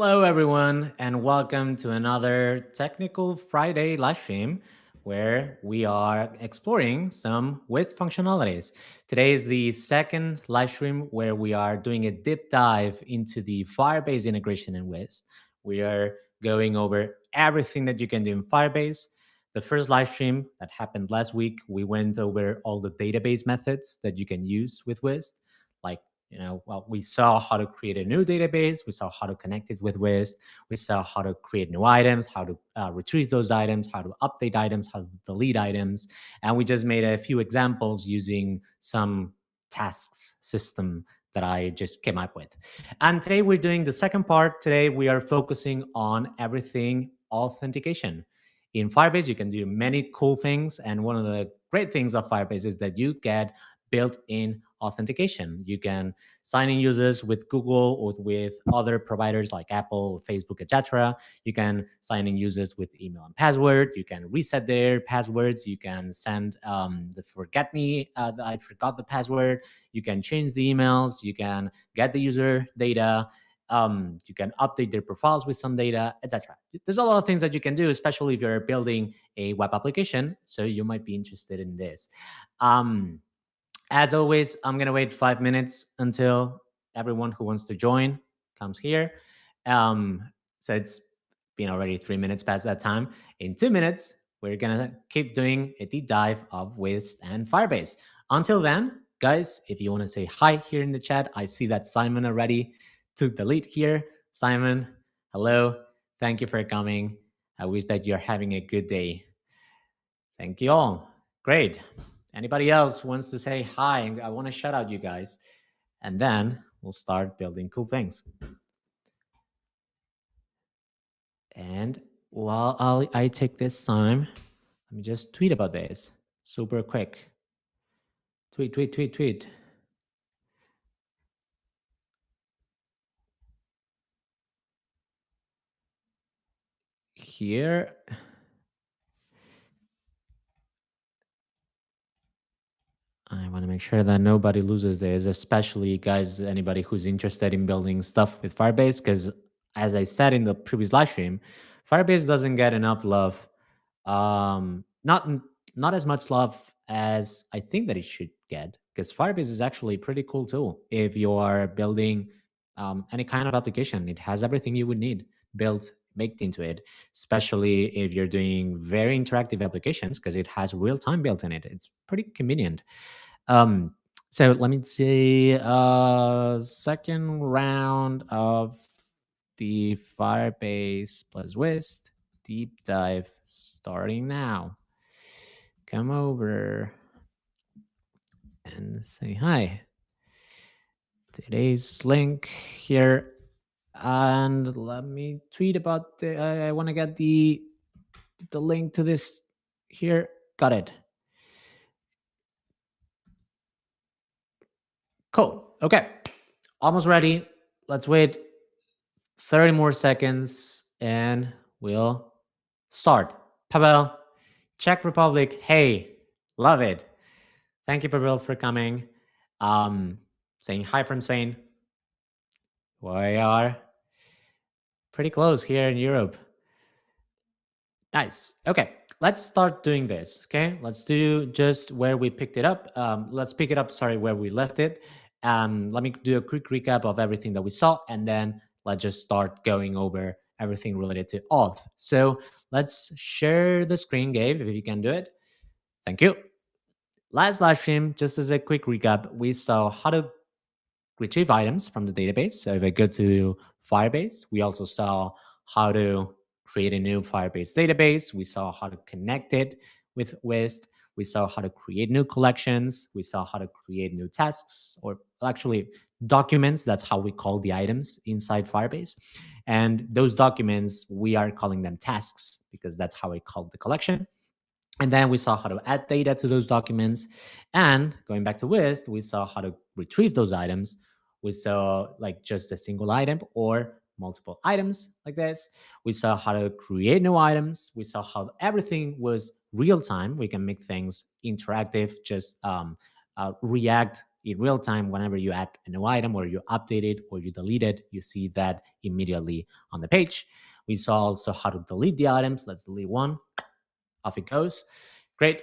Hello, everyone, and welcome to another Technical Friday live stream where we are exploring some Wized functionalities. Today is the second live stream where we are doing a deep dive into the Firebase integration in Wized. We are going over everything that you can do in Firebase. The first live stream that happened last week, we went over all the database methods that you can use with Wized, like well, we saw how to create a new database. We saw how to connect it with Wist. We saw how to create new items, how to retrieve those items, how to update items, how to delete items. And we just made a few examples using some tasks system that I just came up with. And today we're doing the second part. Today we are focusing on everything authentication. In Firebase, you can do many cool things. And one of the great things of Firebase is that you get built-in authentication. You can sign in users with Google or with other providers like Apple, Facebook, etc. You can sign in users with email and password. You can reset their passwords. You can send the forget me, I forgot the password. You can change the emails. You can get the user data. You can update their profiles with some data, etc. There's a lot of things that you can do, especially if you're building a web application. So you might be interested in this. As always, I'm going to wait 5 minutes until everyone who wants to join comes here. So it's been already 3 minutes past that time. In 2 minutes, we're going to keep doing a deep dive of Wist and Firebase. Until then, guys, if you want to say hi here in the chat, I see that Simon already took the lead here. Simon, hello. Thank you for coming. I wish that you're having a good day. Thank you all. Great. Anybody else wants to say hi? I want to shout out you guys. And then we'll start building cool things. And while I take this time, let me just tweet about this super quick. Tweet. Here. I want to make sure that nobody loses this, especially guys, anybody who's interested in building stuff with Firebase, because as I said in the previous live stream, Firebase doesn't get enough love. Not as much love as I think that it should get, because Firebase is actually a pretty cool tool. If you are building any kind of application, it has everything you would need built baked into it, especially if you're doing very interactive applications, because it has real time built in it. It's pretty convenient. So let me see. Second round of the Firebase plus Wist deep dive starting now. Come over and say hi. Today's link here, and let me tweet about the. I want to get the link to this here. Got it. Cool. Okay. Almost ready. Let's wait 30 more seconds and we'll start. Pavel, Czech Republic. Hey, love it. Thank you, Pavel, for coming. Saying hi from Spain. We are pretty close here in Europe. Nice. Okay, let's start doing this. Okay, let's do just where we picked it up. Let's pick it up, sorry, where we left it. Let me do a quick recap of everything that we saw, and then let's just start going over everything related to auth. So let's share the screen, Gabe, if you can do it. Thank you. Last live stream, just as a quick recap, we saw how to retrieve items from the database. So if I go to Firebase, we also saw how to create a new Firebase database. We saw how to connect it with Wist. We saw how to create new collections. We saw how to create new tasks, or actually documents. That's how we call the items inside Firebase. And those documents, we are calling them tasks because that's how I call the collection. And then we saw how to add data to those documents. And going back to Wist, we saw how to retrieve those items. We saw like just a single item or multiple items like this. We saw how to create new items. We saw how everything was real time. We can make things interactive, just react in real time, whenever you add a new item or you update it or you delete it, you see that immediately on the page. We saw also how to delete the items. Let's delete one. Off it goes. Great.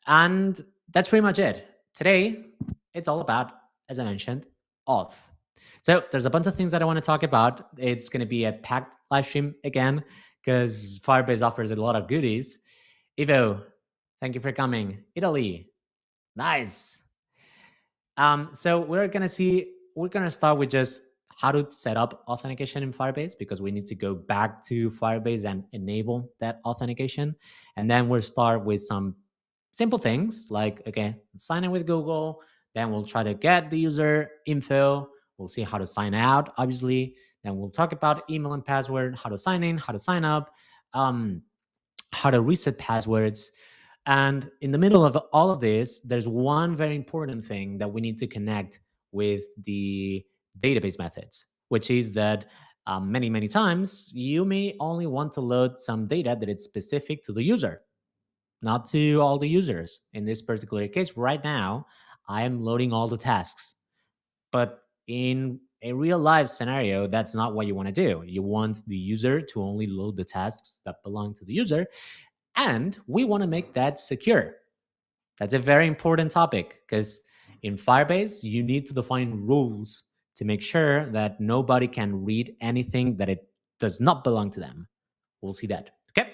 And that's pretty much it. Today, it's all about, as I mentioned, auth. So there's a bunch of things that I want to talk about. It's going to be a packed live stream again because Firebase offers a lot of goodies. Ivo, thank you for coming. Italy, nice. So we're gonna start with just how to set up authentication in Firebase because we need to go back to Firebase and enable that authentication. And then we'll start with some simple things like, okay, sign in with Google. Then we'll try to get the user info. We'll see how to sign out, obviously. Then we'll talk about email and password, how to sign in, how to sign up, um, how to reset passwords. And in the middle of all of this, there's one very important thing that we need to connect with the database methods, which is that many, many times you may only want to load some data that is specific to the user, not to all the users. In this particular case, right now, I am loading all the tasks. But in a real life scenario, that's not what you want to do. You want the user to only load the tasks that belong to the user, and we want to make that secure. That's a very important topic because in Firebase, you need to define rules to make sure that nobody can read anything that it does not belong to them. We'll see that. Okay.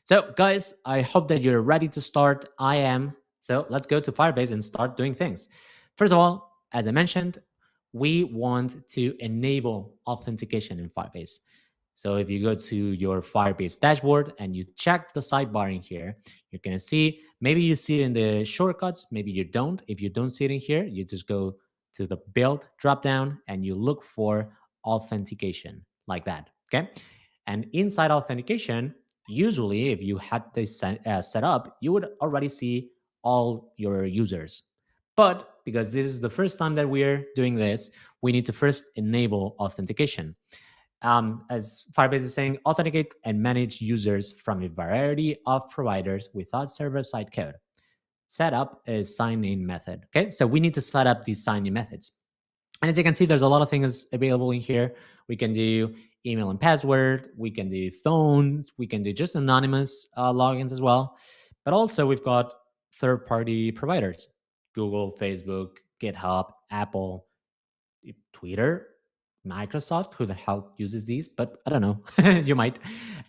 So, guys, I hope that you're ready to start. I am. So, let's go to Firebase and start doing things. First of all, as I mentioned, we want to enable authentication in Firebase. So if you go to your Firebase dashboard and you check the sidebar in here, you're going to see, maybe you see it in the shortcuts, maybe you don't. If you don't see it in here, you just go to the build dropdown and you look for authentication like that. Okay. And inside authentication, usually if you had this set up, you would already see all your users. But because this is the first time that we're doing this, we need to first enable authentication. As Firebase is saying, authenticate and manage users from a variety of providers without server-side code. Set up a sign-in method. Okay, so we need to set up these sign-in methods. And as you can see, there's a lot of things available in here. We can do email and password. We can do phones. We can do just anonymous logins as well. But also we've got third-party providers: Google, Facebook, GitHub, Apple, Twitter, Microsoft. Who the hell uses these? But I don't know. You might.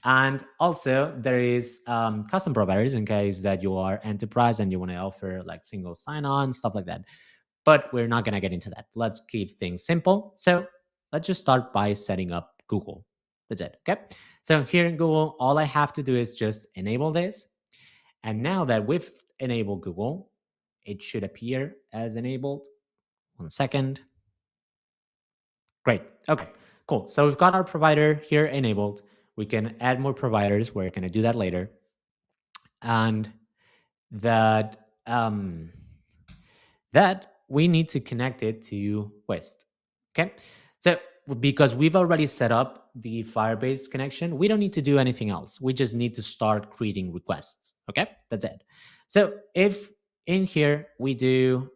And also there is custom providers in case that you are enterprise and you want to offer like single sign-on, stuff like that. But we're not going to get into that. Let's keep things simple. So let's just start by setting up Google. That's it. Okay. So here in Google, all I have to do is just enable this. And now that we've enabled Google, it should appear as enabled. 1 second. Great. Okay, cool. So we've got our provider here enabled. We can add more providers. We're going to do that later. And that that we need to connect it to Wized. Okay. So because we've already set up the Firebase connection, we don't need to do anything else. We just need to start creating requests. Okay, that's it. So if in here we do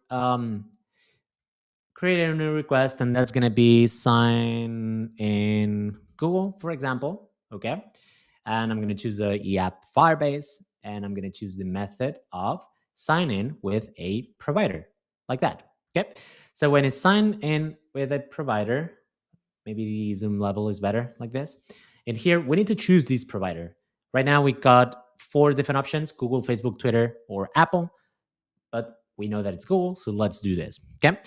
create a new request, and that's going to be sign in Google, for example. Okay. And I'm going to choose the eApp Firebase, and I'm going to choose the method of sign in with a provider like that. Okay. So when it's sign in with a provider, maybe the zoom level is better like this. And here we need to choose this provider. Right now we got 4 different options: Google, Facebook, Twitter, or Apple. But we know that it's Google, so let's do this. Okay.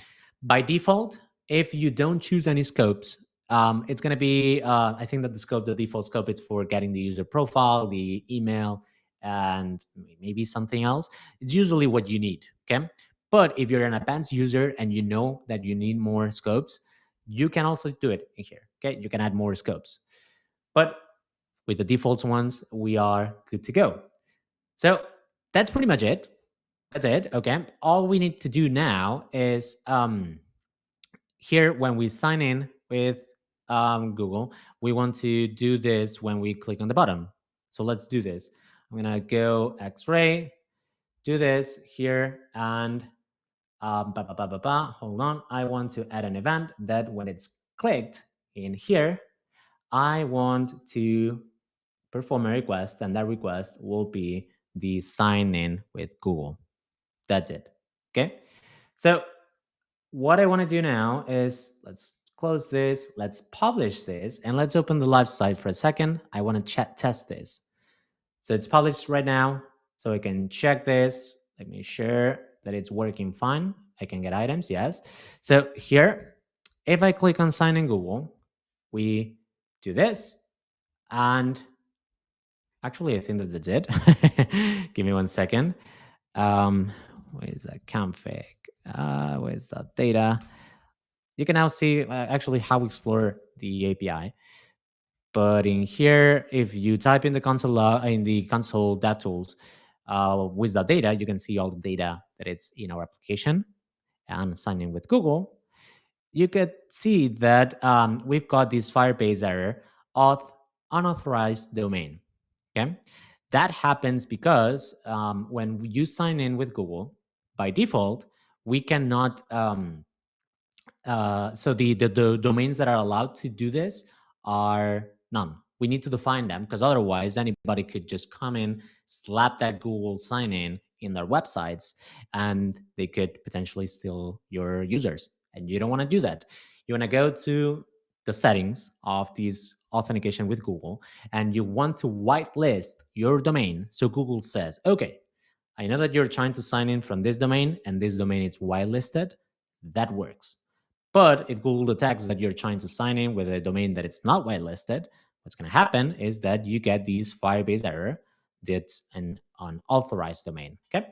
By default, if you don't choose any scopes, it's going to be, I think that the default scope is for getting the user profile, the email, and maybe something else. It's usually what you need. Okay. But if you're an advanced user and you know that you need more scopes, you can also do it in here. Okay. You can add more scopes. But with the default ones, we are good to go. So that's pretty much it. That's it. Okay. All we need to do now is here when we sign in with Google, we want to do this when we click on the button. So let's do this. I'm going to go X-ray, do this here, and Hold on. I want to add an event that when it's clicked in here, I want to perform a request, and that request will be the sign in with Google. That's it. Okay. So what I want to do now is let's close this, let's publish this, and let's open the live site for a second. I want to test this. So it's published right now, so I can check this. Let me sure that it's working fine. I can get items, yes. So here, if I click on sign in Google, we do this, and actually, I think that that's it. Give me 1 second. Where's that config? Where's that data? You can now see actually how we explore the API. But in here, if you type in the console in the console DevTools with the data, you can see all the data that it's in our application and sign in with Google. You could see that we've got this Firebase error of unauthorized domain. Okay, that happens because when you sign in with Google, by default, we cannot. So the domains that are allowed to do this are none. We need to define them because otherwise anybody could just come in, slap that Google sign in their websites, and they could potentially steal your users. And you don't want to do that. You want to go to the settings of these authentication with Google, and you want to whitelist your domain. So Google says, okay, I know that you're trying to sign in from this domain, and this domain is whitelisted. That works. But if Google detects that you're trying to sign in with a domain that it's not whitelisted, what's going to happen is that you get these Firebase error that's an unauthorized domain. Okay,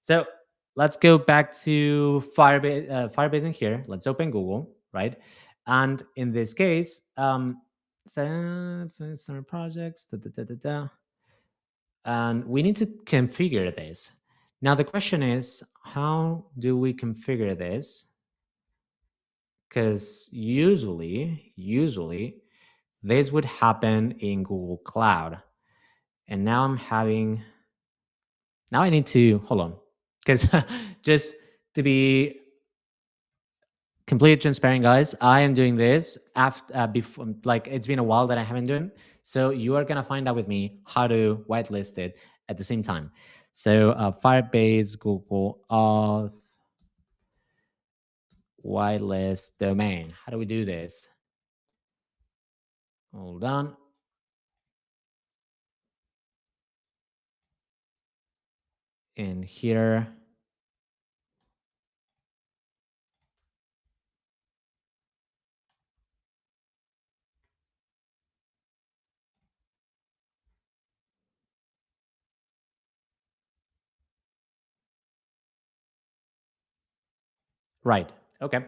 so let's go back to Firebase in here. Let's open Google, right? And in this case, start projects, and we need to configure this. Now the question is, how do we configure this? Because usually this would happen in Google Cloud. And now now I need to, hold on, because just to be completely transparent, guys, I am doing this after, before, like it's been a while that I haven't done. So you are going to find out with me how to whitelist it at the same time. So Firebase, Google Auth, whitelist domain. How do we do this? Hold on. In here, right. Okay.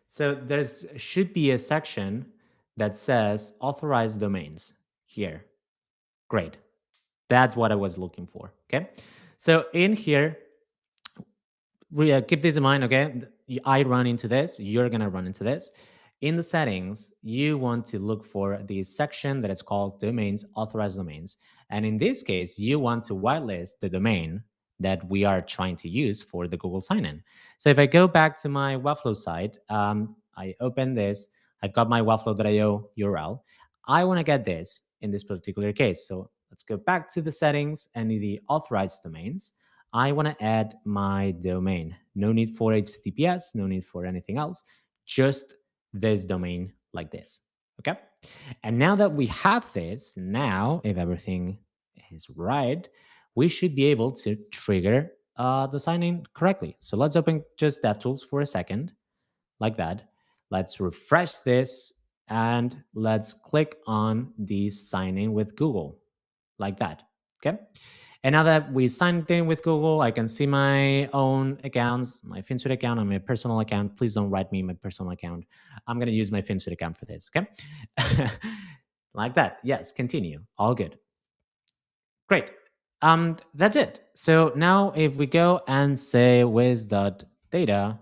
So there's should be a section that says authorized domains here. Great. That's what I was looking for. Okay. So in here, keep this in mind, okay? I run into this, you're gonna run into this. In the settings, you want to look for the section that is called domains, authorized domains. And in this case, you want to whitelist the domain that we are trying to use for the Google sign-in. So if I go back to my Webflow site, I open this, I've got my Webflow.io URL. I want to get this in this particular case. So let's go back to the settings and the authorized domains. I want to add my domain. No need for HTTPS, no need for anything else, just this domain like this. Okay. And now that we have this, now if everything is right, we should be able to trigger the sign in correctly. So let's open just DevTools for a second, like that. Let's refresh this and let's click on the sign in with Google, like that. Okay. And now that we signed in with Google, I can see my own accounts, my FinSuite account and my personal account. Please don't write me my personal account. I'm going to use my FinSuite account for this. Okay. Like that. Yes. Continue. All good. Great. That's it. So now if we go and say Wized.data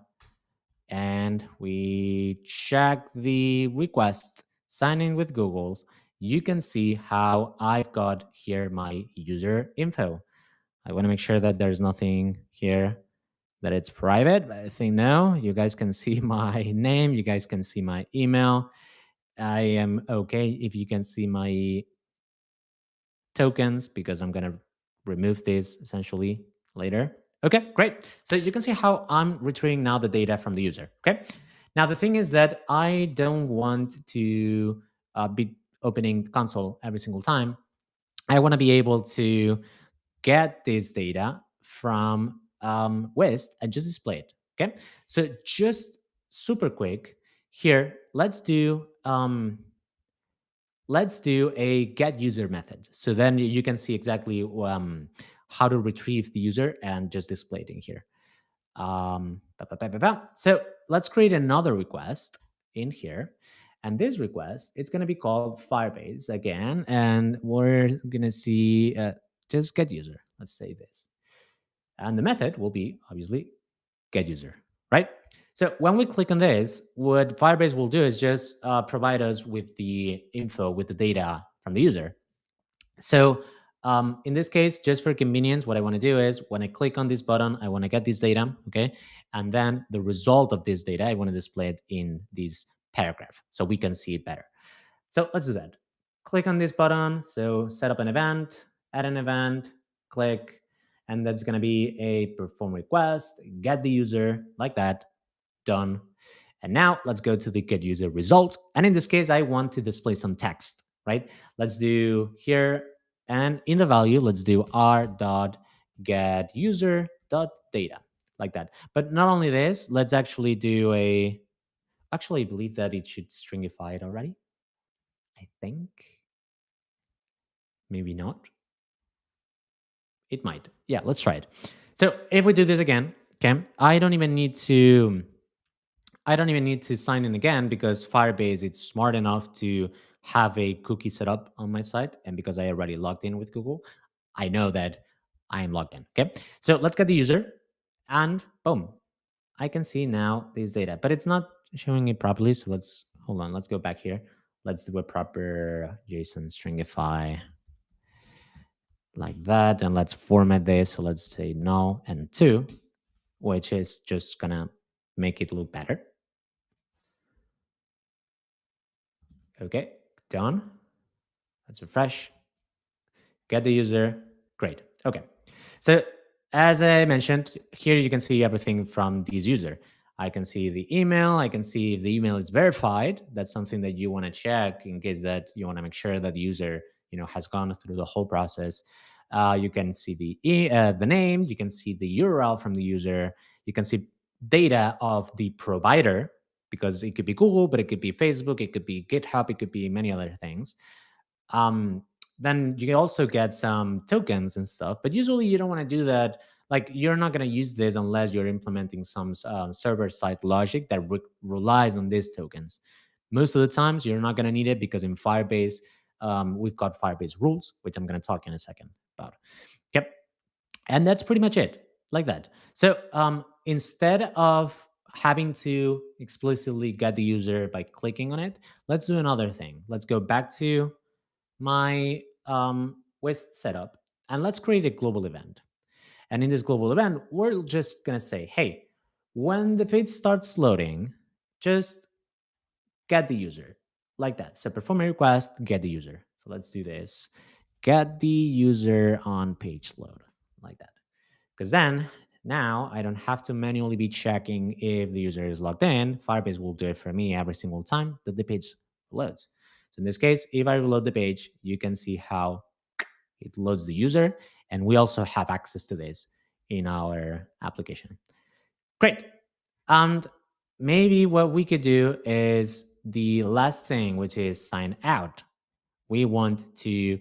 and we check the request, sign in with Google, you can see how I've got here my user info. I want to make sure that there's nothing here that it's private, but I think no. You guys can see my name. You guys can see my email. I am okay if you can see my tokens because I'm going to remove this essentially later. Okay, great. So you can see how I'm retrieving now the data from the user. Okay. Now, the thing is that I don't want to be opening the console every single time. I want to be able to get this data from Wized and just display it. Okay. So just super quick here, let's do a get user method. So then you can see exactly how to retrieve the user and just display it in here. So let's create another request in here. And this request, it's going to be called Firebase again. And we're going to see just get user. Let's say this. And the method will be obviously get user, right? So when we click on this, what Firebase will do is just provide us with the info, with the data from the user. So in this case, just for convenience, what I want to do is when I click on this button, I want to get this data, okay? And then the result of this data, I want to display it in this paragraph so we can see it better. So let's do that. Click on this button. So set up an event, add an event, click, and that's going to be a perform request, get the user like that, done. And now let's go to the get user result. And in this case, I want to display some text, right? Let's do here, and in the value, let's do r dot get user dot data like that. But not only this, let's actually do a, actually I believe that it should stringify it already. I think. Maybe not. It might. Yeah, let's try it. So if we do this again, okay, I don't even need to sign in again because Firebase is smart enough to have a cookie set up on my site. And because I already logged in with Google, I know that I am logged in. Okay. So let's get the user and boom, I can see now this data, but it's not showing it properly. So let's hold on. Let's go back here. Let's do a proper JSON stringify like that. And let's format this. So let's say null and two, which is just gonna make it look better. Okay, done. Let's refresh. Get the user. Great. Okay. So as I mentioned, here you can see everything from this user. I can see the email. I can see if the email is verified. That's something that you want to check in case that you want to make sure that the user, has gone through the whole process. You can see the name. You can see the URL from the user. You can see data of the provider because it could be Google, but it could be Facebook, it could be GitHub, it could be many other things. Um, then you can also get some tokens and stuff, but usually you don't want to do that. Like you're not going to use this unless you're implementing some server side logic that relies on these tokens. Most of the times you're not going to need it because in Firebase, we've got Firebase rules, which I'm going to talk in a second about. Yep. And that's pretty much it, like that. So instead of having to explicitly get the user by clicking on it, let's do another thing. Let's go back to my Wized setup and let's create a global event. And in this global event, we're just going to say, hey, when the page starts loading, just get the user like that. So perform a request, get the user. So let's do this. Get the user on page load like that. Because then now I don't have to manually be checking if the user is logged in. Firebase will do it for me every single time that the page loads. So in this case, if I reload the page, you can see how it loads the user. And we also have access to this in our application. Great. And maybe what we could do is the last thing, which is sign out. We want to,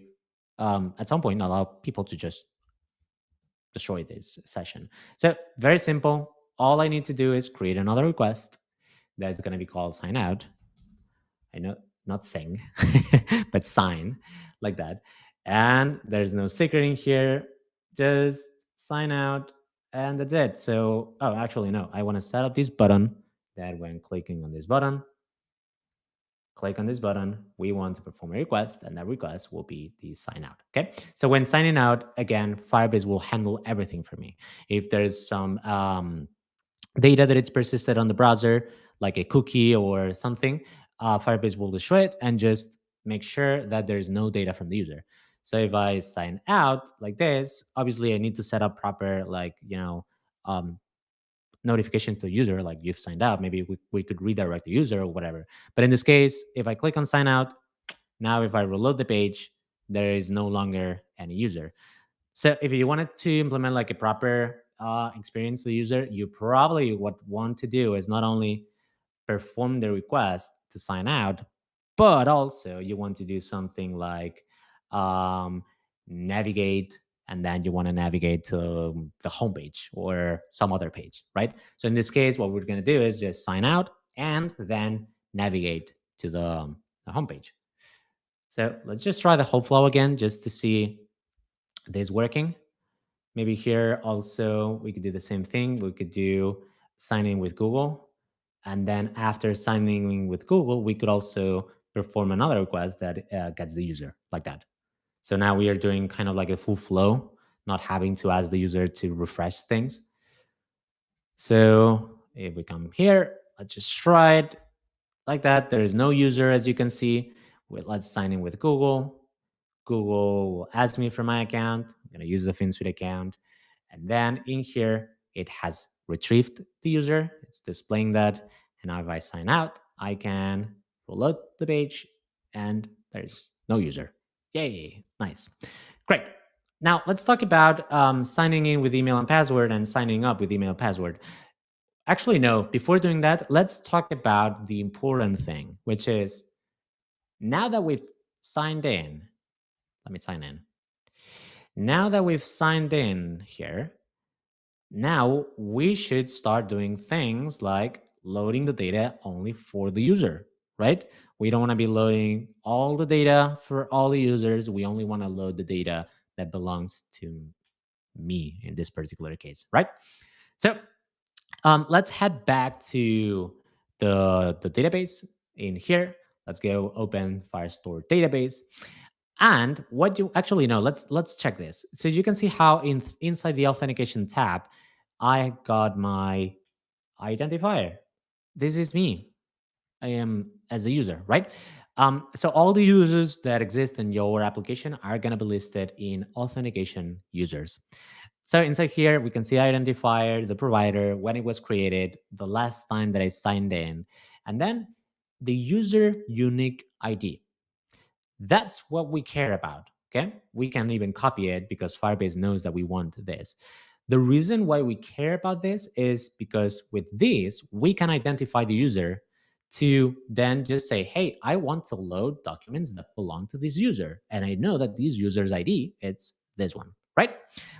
at some point, allow people to just destroy this session. So very simple. All I need to do is create another request that's going to be called sign out. I know, not sing, but sign like that. And there's no secret in here. Just sign out and that's it. So, oh, actually, no, I want to set up this button that when clicking on this button, click on this button, we want to perform a request, and that request will be the sign out. Okay. So when signing out, again, Firebase will handle everything for me. If there's some data that it's persisted on the browser, like a cookie or something, Firebase will destroy it and just make sure that there's no data from the user. So if I sign out like this, obviously I need to set up proper, like, um, notifications to the user, like you've signed out. Maybe we could redirect the user or whatever. But in this case, if I click on sign out, now if I reload the page, there is no longer any user. So if you wanted to implement like a proper experience to the user, you probably would want to do is not only perform the request to sign out, but also you want to do something like um, navigate, and then you want to navigate to the homepage or some other page, right? So in this case, what we're going to do is just sign out and then navigate to the homepage. So let's just try the whole flow again just to see this working. Maybe here also we could do the same thing. We could do sign in with Google. And then after signing in with Google, we could also perform another request that gets the user like that. So now we are doing kind of like a full flow, not having to ask the user to refresh things. So if we come here, let's just try it like that. There is no user, as you can see. Let's sign in with Google. Google will ask me for my account. I'm going to use the FinSuite account. And then in here, it has retrieved the user. It's displaying that. And now if I sign out, I can reload the page and there's no user. Yay, nice. Great. Now let's talk about signing in with email and password and signing up with email and password. Actually, no, before doing that, let's talk about the important thing, which is now that we've signed in, let me sign in. Now that we've signed in here, now we should start doing things like loading the data only for the user, right? We don't want to be loading all the data for all the users. We only want to load the data that belongs to me in this particular case, right? So let's head back to the database in here. Let's go open Firestore database. And what you actually know, let's check this. So you can see how inside the authentication tab, I got my identifier. This is me. I am as a user, right? So all the users that exist in your application are going to be listed in authentication users. So inside here, we can see identifier, the provider, when it was created, the last time that I signed in, and then the user unique ID. That's what we care about. Okay. We can even copy it because Firebase knows that we want this. The reason why we care about this is because with this, we can identify the user to then just say, hey, I want to load documents that belong to this user. And I know that this user's ID, it's this one, right?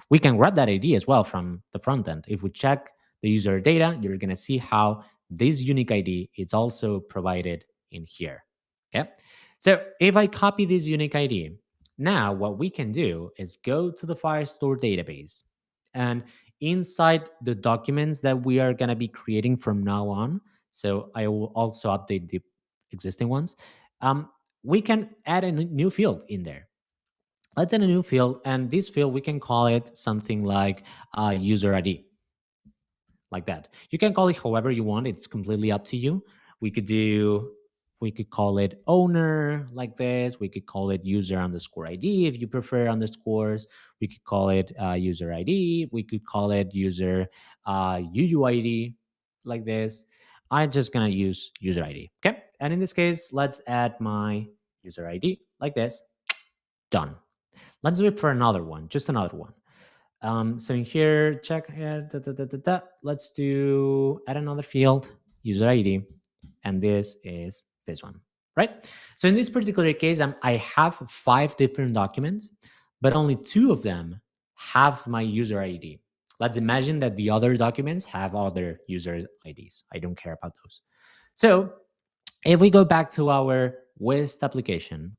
We can grab that ID as well from the front end. If we check the user data, you're going to see how this unique ID is also provided in here. Okay. So if I copy this unique ID, now what we can do is go to the Firestore database, and inside the documents that we are going to be creating from now on, so I will also update the existing ones, we can add a new field in there. Let's add a new field, and this field we can call it something like user ID, like that. You can call it however you want. It's completely up to you. We could do, we could call it owner like this. We could call it user underscore ID if you prefer underscores. We could call it user ID. We could call it user UUID like this. I'm just gonna use user ID. Okay. And in this case, let's add my user ID like this. Done. Let's do it for another one, just another one. So in here, check here, let's do add another field, user ID, and this is this one, right? So in this particular case, I have 5 different documents, but only 2 of them have my user ID. Let's imagine that the other documents have other users' IDs. I don't care about those. So if we go back to our Wized application,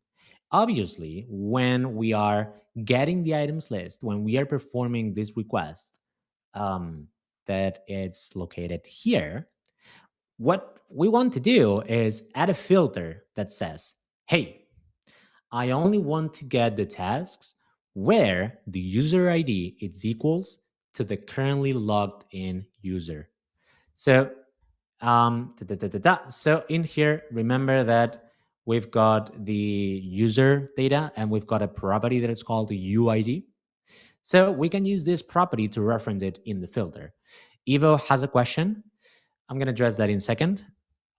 obviously, when we are getting the items list, when we are performing this request that it's located here, what we want to do is add a filter that says, hey, I only want to get the tasks where the user ID is equals to the currently logged in user. So so in here, remember that we've got the user data and we've got a property that is called the UID. So we can use this property to reference it in the filter. Evo has a question. I'm going to address that in a second.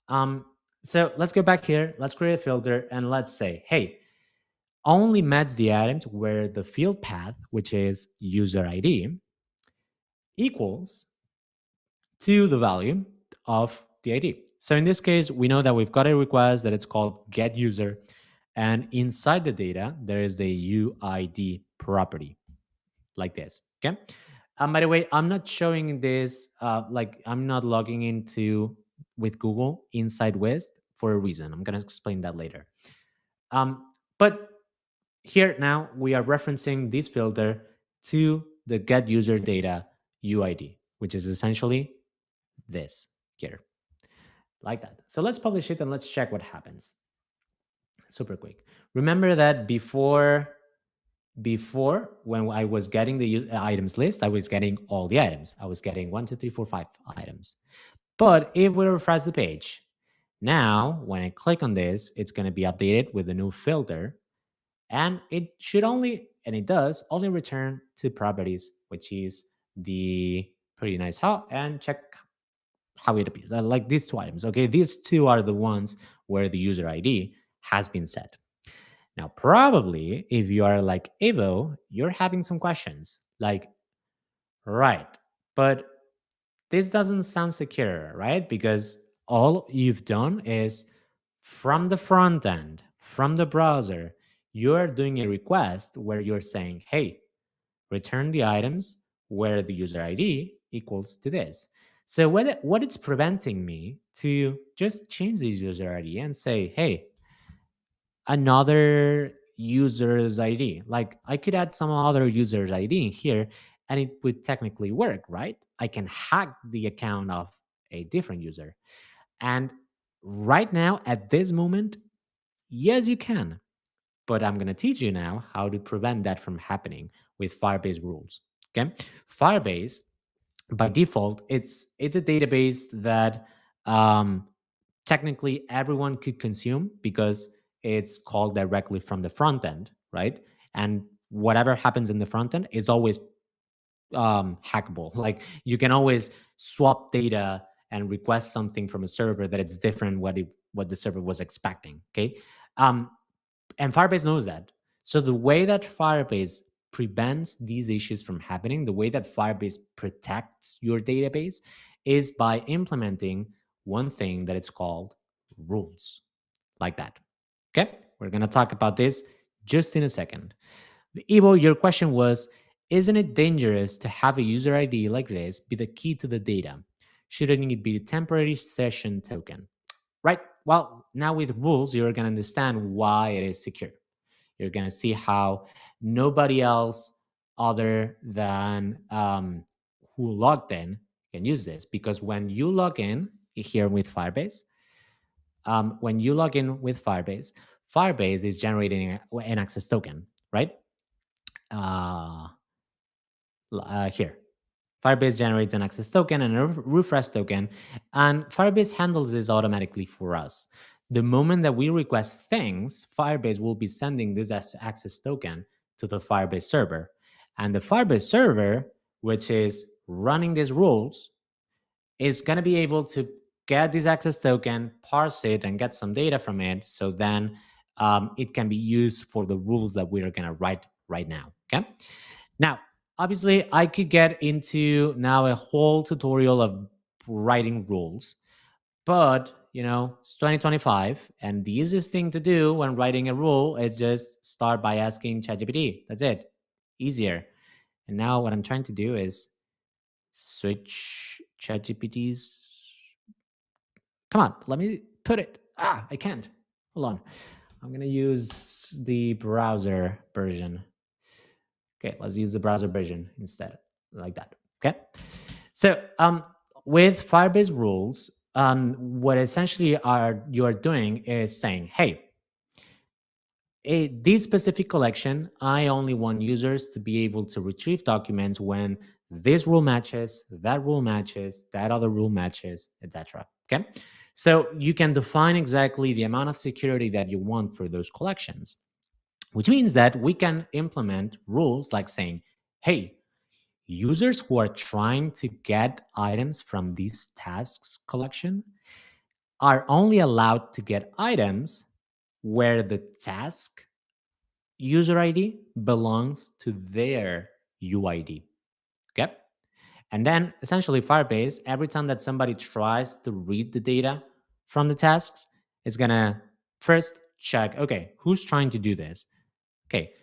Um, so let's go back here. Let's create a filter and let's say, hey, only match the items where the field path, which is user ID, equals to the value of the ID. So in this case, we know that we've got a request that it's called get user. And inside the data, there is the UID property like this. Okay. By the way, I'm not showing this, like I'm not logging into with Google inside Wized for a reason. I'm going to explain that later. But here now we are referencing this filter to the get user data UID, which is essentially this here, like that. So let's publish it and let's check what happens. Super quick. Remember that before when I was getting the items list, I was getting all the items. I was getting 1, 2, 3, 4, 5 items. But if we refresh the page, now when I click on this, it's going to be updated with a new filter. And it should only, and it does, only return two properties, which is the pretty nice how and check how it appears. I like these two items. Okay, these two are the ones where the user ID has been set. Now, probably if you are like Evo, you're having some questions like, right, but this doesn't sound secure, right? Because all you've done is from the front end, from the browser, you're doing a request where you're saying, hey, return the items where the user ID equals to this. So what it's preventing me to just change this user ID and say, hey, another user's ID. Like I could add some other user's ID in here and it would technically work, right? I can hack the account of a different user. And right now, at this moment, yes, you can. But I'm going to teach you now how to prevent that from happening with Firebase rules. Okay. Firebase, by default, it's a database that technically everyone could consume because it's called directly from the front end, right? And whatever happens in the front end is always hackable. Like you can always swap data and request something from a server that it's different what the server was expecting. Okay, and Firebase knows that. So the way that Firebase prevents these issues from happening, the way that Firebase protects your database is by implementing one thing that it's called rules, like that. Okay, we're going to talk about this just in a second. Ivo, your question was, isn't it dangerous to have a user ID like this be the key to the data? Shouldn't it be a temporary session token? Right. Well, now with rules, you're going to understand why it is secure. You're going to see how nobody else other than who logged in can use this. Because when you log in here with Firebase, Firebase is generating an access token, right? Uh, Here. Firebase generates an access token and a refresh token, and Firebase handles this automatically for us. The moment that we request things, Firebase will be sending this as access token to the Firebase server. And the Firebase server, which is running these rules, is going to be able to get this access token, parse it, and get some data from it. So then it can be used for the rules that we are going to write right now. Okay. Now, obviously, I could get into now a whole tutorial of writing rules, but it's 2025, and the easiest thing to do when writing a rule is just start by asking ChatGPT. That's it. Easier. And now what I'm trying to do is switch ChatGPT's. Come on, let me put it. I can't. Hold on. I'm going to use the browser version. Okay, let's use the browser version instead, like that. Okay. So with Firebase rules, what essentially you're doing is saying, hey, This specific collection, I only want users to be able to retrieve documents when this rule matches, that other rule matches, etc. Okay. So you can define exactly the amount of security that you want for those collections, which means that we can implement rules like saying, hey, users who are trying to get items from this tasks collection are only allowed to get items where the task user ID belongs to their UID. Okay. And then essentially Firebase, every time that somebody tries to read the data from the tasks, it's going to first check, okay, who's trying to do this? Okay,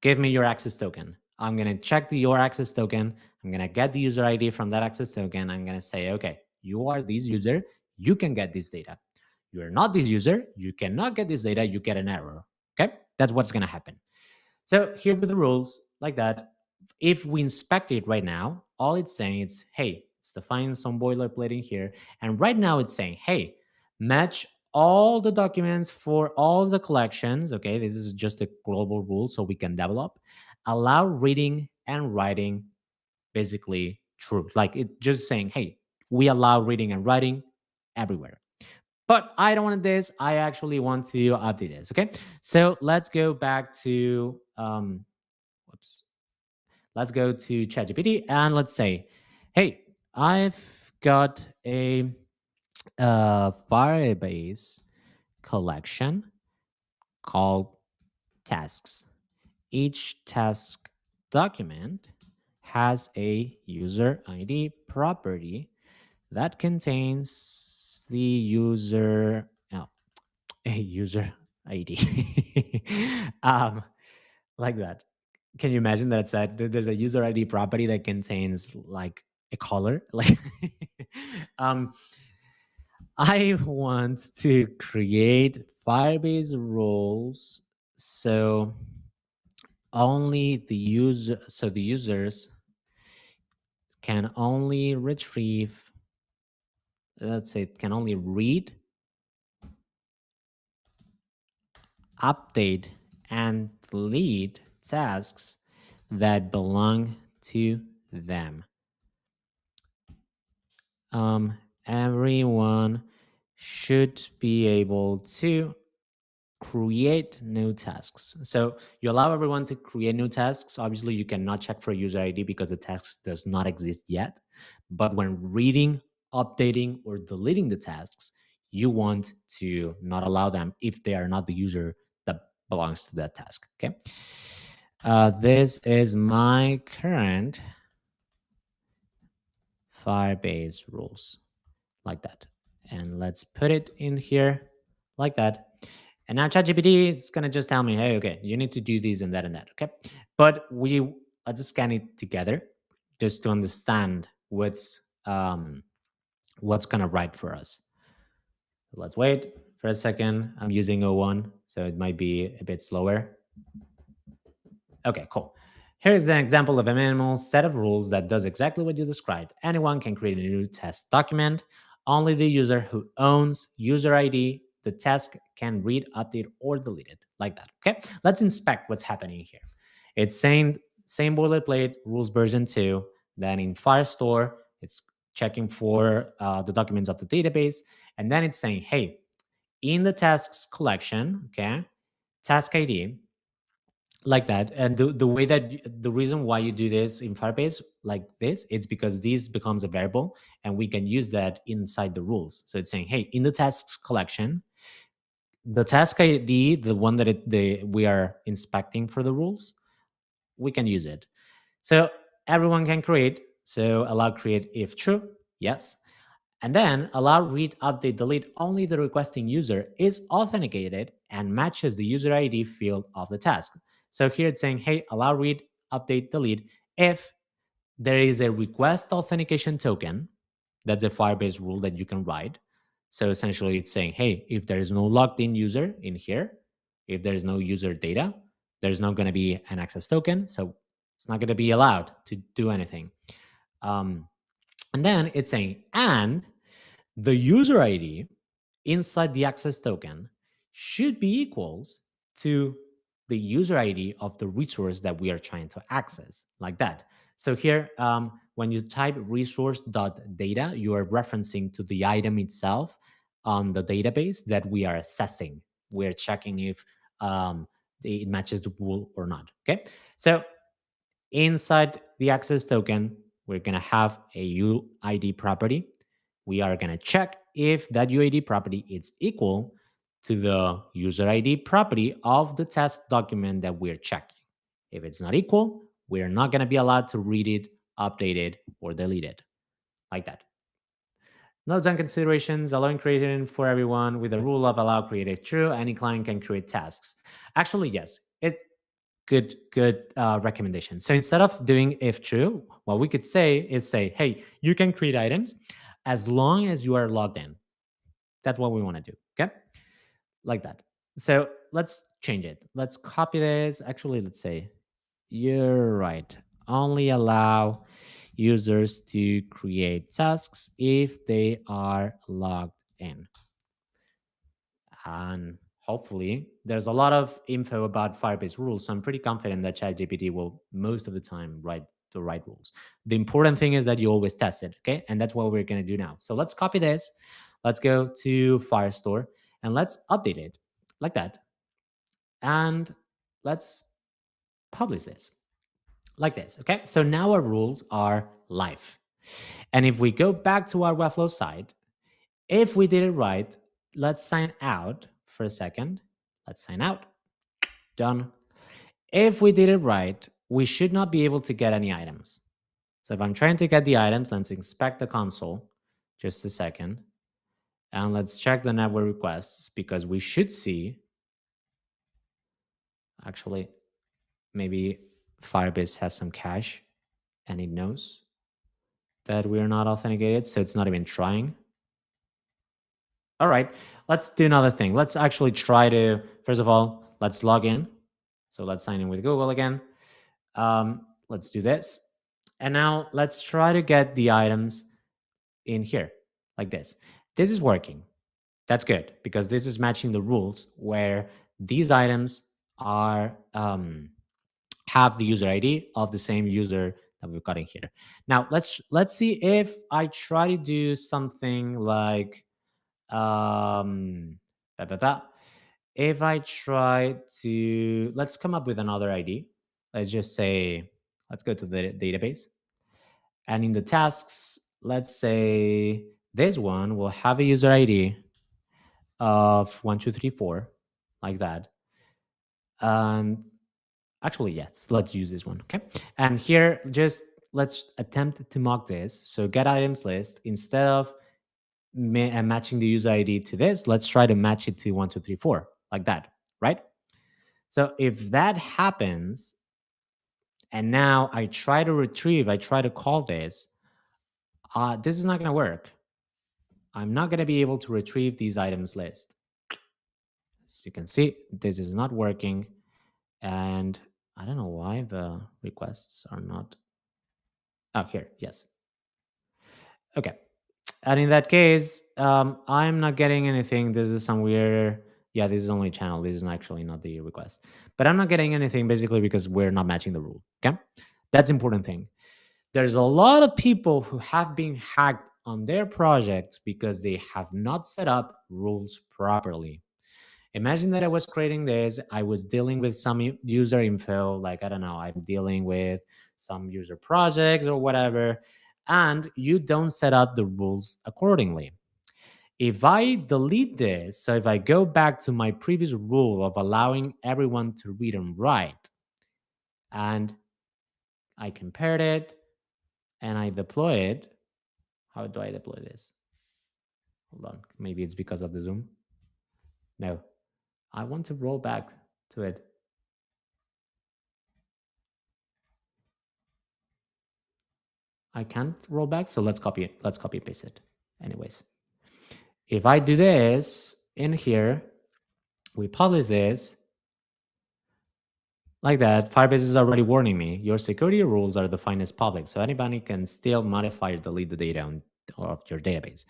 give me your access token. I'm going to check your access token. I'm going to get the user ID from that access token. I'm going to say, okay, you are this user. You can get this data. You are not this user. You cannot get this data. You get an error. Okay, that's what's going to happen. So here with the rules like that, if we inspect it right now, all it's saying is, hey, it's defining some boilerplate in here. And right now it's saying, hey, match all the documents for all the collections. Okay, this is just a global rule so we can develop. Allow reading and writing basically true. Like it just saying, hey, we allow reading and writing everywhere. But I don't want this. I actually want to update this. Okay. So let's go back to whoops. Let's go to ChatGPT and let's say, hey, I've got a Firebase collection called tasks. Each task document has a user ID property that contains the user, oh, a user ID. Like that. Can you imagine that it's there's a user ID property that contains like a color? Like, um, I want to create Firebase rules so only the user, so the users can only retrieve, let's say, can only read, update, and delete tasks that belong to them. Everyone should be able to create new tasks. So you allow everyone to create new tasks. Obviously, you cannot check for user ID because the task does not exist yet. But when reading, updating, or deleting the tasks, you want to not allow them if they are not the user that belongs to that task. Okay. This is my current Firebase rules, like that. And let's put it in here like that. And now ChatGPT is gonna just tell me, hey, okay, you need to do this and that and that. Okay. But let's scan it together just to understand what's gonna write for us. Let's wait for a second. I'm using O1, so it might be a bit slower. Okay, cool. Here's an example of a minimal set of rules that does exactly what you described. Anyone can create a new test document. Only the user who owns user ID, the task can read, update, or delete it, like that. Okay, let's inspect what's happening here. It's saying same boilerplate, rules version 2. Then in Firestore, it's checking for the documents of the database. And then it's saying, hey, in the tasks collection, okay, task ID, like that. And the way that the reason why you do this in Firebase like this, it's because this becomes a variable and we can use that inside the rules. So it's saying, hey, in the tasks collection, the task ID, the one that we are inspecting for the rules, we can use it. So everyone can create. So allow create if true, yes. And then allow read, update, delete only the requesting user is authenticated and matches the user ID field of the task. So here it's saying, hey, allow read, update, delete if there is a request authentication token. That's a Firebase rule that you can write. So essentially it's saying, hey, if there is no logged in user in here, if there's no user data, there's not going to be an access token. So it's not going to be allowed to do anything. And then it's saying, and the user ID inside the access token should be equals to the user ID of the resource that we are trying to access, like that. So here, when you type resource.data, you are referencing to the item itself on the database that we are assessing. We're checking if it matches the rule or not. Okay. So inside the access token, we're going to have a UID property. We are going to check if that UID property is equal to the user ID property of the test document that we're checking. If it's not equal, we're not going to be allowed to read it, update it, or delete it, like that. Notes and considerations: allowing creating for everyone with the rule of allow created true. Any client can create tasks. Actually, yes, it's good recommendation. So instead of doing if true, what we could say is say, hey, you can create items as long as you are logged in. That's what we want to do. Okay, like that. So let's change it. Let's copy this. Actually, let's say you're right. Only allow users to create tasks if they are logged in. And hopefully, there's a lot of info about Firebase rules. So I'm pretty confident that ChatGPT will most of the time write the right rules. The important thing is that you always test it. Okay. And that's what we're going to do now. So let's copy this. Let's go to Firestore and let's update it like that. And let's publish this like this. Okay. So now our rules are live. And if we go back to our Webflow site, if we did it right, let's sign out for a second. Let's sign out. Done. If we did it right, we should not be able to get any items. So if I'm trying to get the items, let's inspect the console. Just a second. And let's check the network requests because we should see, actually, maybe Firebase has some cache and it knows that we're not authenticated, so it's not even trying. All right, let's do another thing. Let's actually try to, first of all, let's log in. So let's sign in with Google again. Let's do this. And now let's try to get the items in here like this. This is working. That's good because this is matching the rules where these items are have the user ID of the same user that we've got in here. Now let's see if I try to do something like um, ba, ba, ba. If I try to, let's come up with another ID. Let's just say, let's go to the database. And in the tasks, let's say this one will have a user ID of 1234, like that. And actually, yes, let's use this one. Okay. And here, just let's attempt to mock this. So get items list, instead of matching the user ID to this, let's try to match it to 1234, like that, right? So if that happens, and now I try to retrieve, I try to call this, this is not going to work. I'm not going to be able to retrieve these items list. As you can see, this is not working. And I don't know why the requests are not. Oh, here, yes. Okay. And in that case, I'm not getting anything. This is some weird. Yeah, this is only channel. This is actually not the request. But I'm not getting anything basically because we're not matching the rule. Okay. That's important thing. There's a lot of people who have been hacked on their projects because they have not set up rules properly. Imagine that I was creating this, I was dealing with some user info, like, I don't know, I'm dealing with some user projects or whatever, and you don't set up the rules accordingly. If I delete this, so if I go back to my previous rule of allowing everyone to read and write, and I compared it and I deploy it, how do I deploy this? Hold on, maybe it's because of the Zoom. No, I want to roll back to it. I can't roll back, so let's copy it. Let's copy and paste it. Anyways, if I do this in here, we publish this like that. Firebase is already warning me. Your security rules are defined as public, so anybody can still modify or delete the data of your database.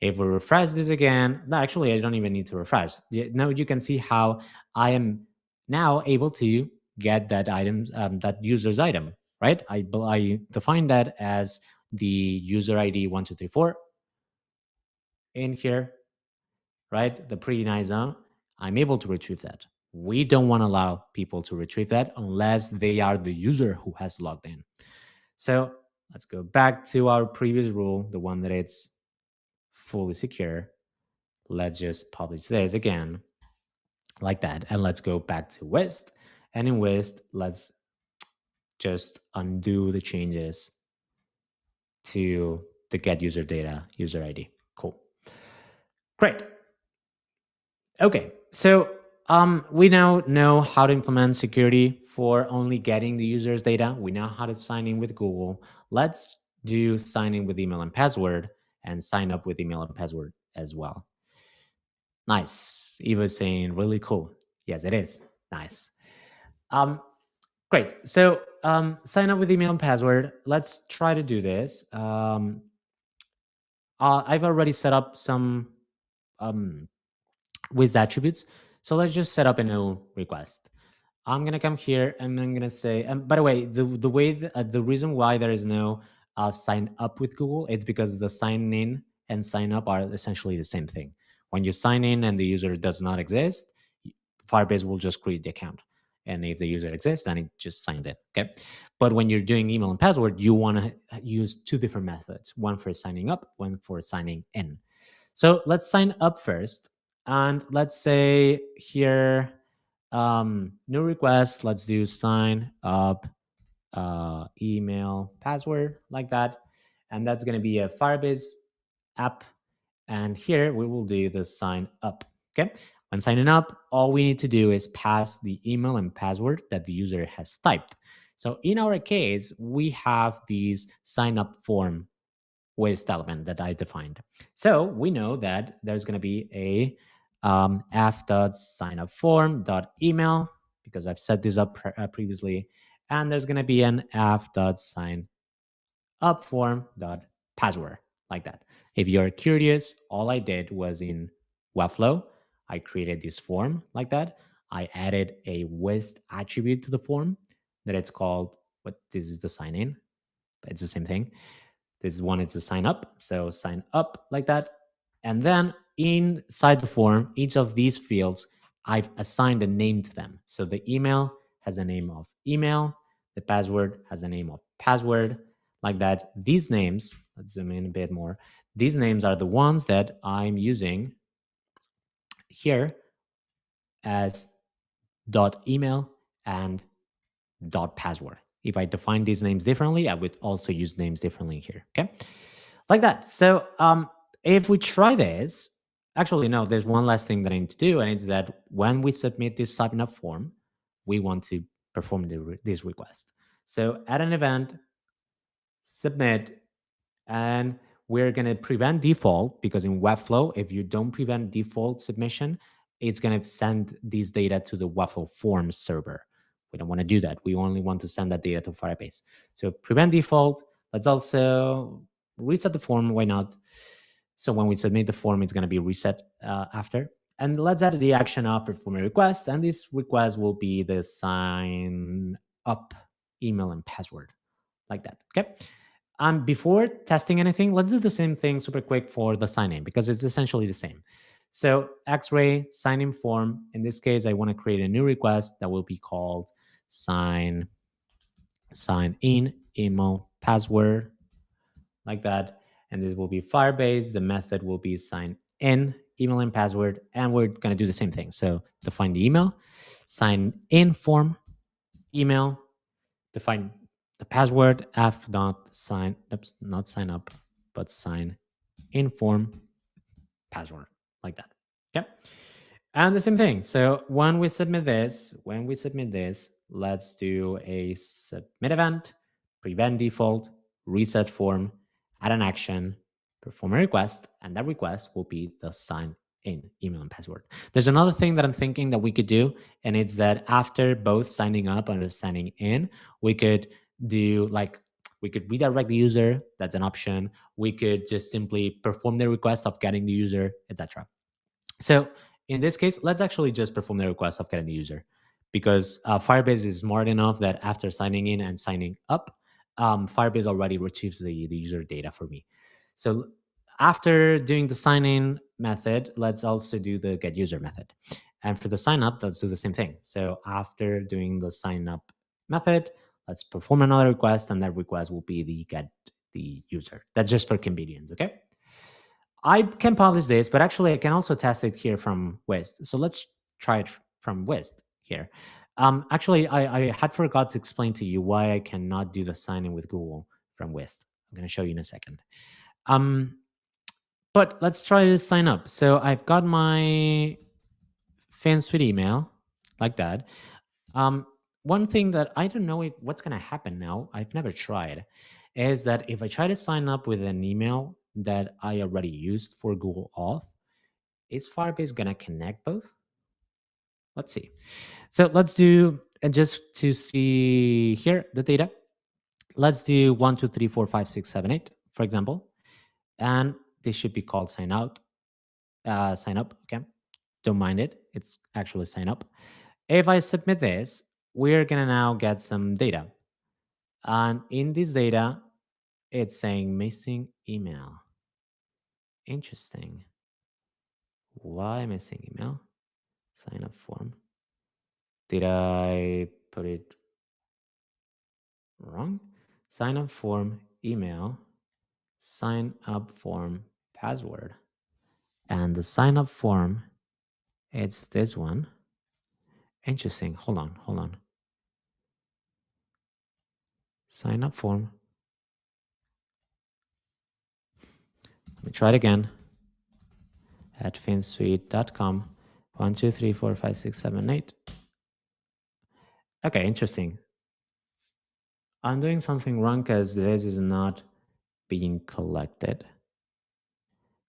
If we refresh this again, no, actually, I don't even need to refresh. Now you can see how I am now able to get that item, that user's item, right? I define that as the user ID 1234 in here, right? The pretty nice zone. I'm able to retrieve that. We don't want to allow people to retrieve that unless they are the user who has logged in. So let's go back to our previous rule, the one that it's fully secure. Let's just publish this again like that. And let's go back to Wized. And in Wized, let's just undo the changes to the get user data, user ID. Cool. Great. Okay. So we now know how to implement security for only getting the user's data. We know how to sign in with Google. Let's do sign in with email and password and sign up with email and password as well. Nice. Eva is saying really cool. Yes, it is. Nice. Um, great. So sign up with email and password. Let's try to do this. I've already set up some um, with attributes. So let's just set up a new request. I'm gonna come here and I'm gonna say. And by the way, the reason why there is no sign up with Google, it's because the sign in and sign up are essentially the same thing. When you sign in and the user does not exist, Firebase will just create the account. And if the user exists, then it just signs in. Okay. But when you're doing email and password, you want to use two different methods: one for signing up, one for signing in. So let's sign up first. And let's say here, new request. Let's do sign up, email, password, like that. And that's going to be a Firebase app. And here we will do the sign up. Okay. When signing up, all we need to do is pass the email and password that the user has typed. So in our case, we have these sign up form with element that I defined. So we know that there's going to be a f.signupform.email because I've set this up previously, and there's going to be an f.signupform.password like that. If you're curious, all I did was in Webflow, I created this form like that. I added a Wized attribute to the form that it's called, what this is the sign in, but it's the same thing. This is one, it's a sign up. So sign up like that. And then inside the form, each of these fields, I've assigned a name to them. So the email has a name of email, the password has a name of password, like that. These names, let's zoom in a bit more. These names are the ones that I'm using here as .email and .password. If I define these names differently, I would also use names differently here. Okay, like that. So if we try this, actually no, there's one last thing that I need to do, and it's that when we submit this sign up form, we want to perform this request. So add an event, submit, and we're going to prevent default, because in Webflow, if you don't prevent default submission, it's going to send these data to the Webflow forms server. We don't want to do that. We only want to send that data to Firebase. So prevent default. Let's also reset the form. Why not? So when we submit the form, it's going to be reset after. And let's add the action of perform a request. And this request will be the sign up email and password, like that. Okay. Before testing anything, let's do the same thing super quick for the sign in, because it's essentially the same. So X-ray sign in form. In this case, I want to create a new request that will be called sign in email password, like that. And this will be Firebase. The method will be sign in email and password. And we're going to do the same thing. So define the email, sign in form, email, define the password, f dot sign, oops, not sign up, but sign in form password, like that. Okay. And the same thing. So when we submit this, let's do a submit event, prevent default, reset form, add an action, perform a request, and that request will be the sign in email and password. There's another thing that I'm thinking that we could do, and it's that after both signing up and signing in, we could do like, we could redirect the user. That's an option. We could just simply perform the request of getting the user, etc. So in this case, let's actually just perform the request of getting the user. because Firebase is smart enough that after signing in and signing up, Firebase already retrieves the user data for me. So after doing the sign in method, let's also do the get user method. And for the sign up, let's do the same thing. So after doing the sign up method, let's perform another request, and that request will be the get the user. That's just for convenience, okay? I can publish this, but actually I can also test it here from Wized. So let's try it from Wized here. Actually, I had forgot to explain to you why I cannot do the sign in with Google from Wized. I'm going to show you in a second. Um, but let's try to sign up. So I've got my FanSuite email like that. Um, One thing that I don't know what's going to happen now, I've never tried, is that if I try to sign up with an email that I already used for Google Auth, is Firebase going to connect both? Let's see. So let's do, and just to see here the data, let's do 1, 2, 3, 4, 5, 6, 7, 8, for example. And this should be called sign out, sign up. Okay. Don't mind it. It's actually sign up. If I submit this, we're going to now get some data. And in this data, it's saying missing email. Interesting. Why missing email? Sign up form. Did I put it wrong? Sign up form, email, sign up form, password. And the sign up form, it's this one. Interesting. Hold on. Sign up form. Let me try it again. At finsuite.com. 1, 2, 3, 4, 5, 6, 7, 8. Okay, interesting. I'm doing something wrong because this is not being collected.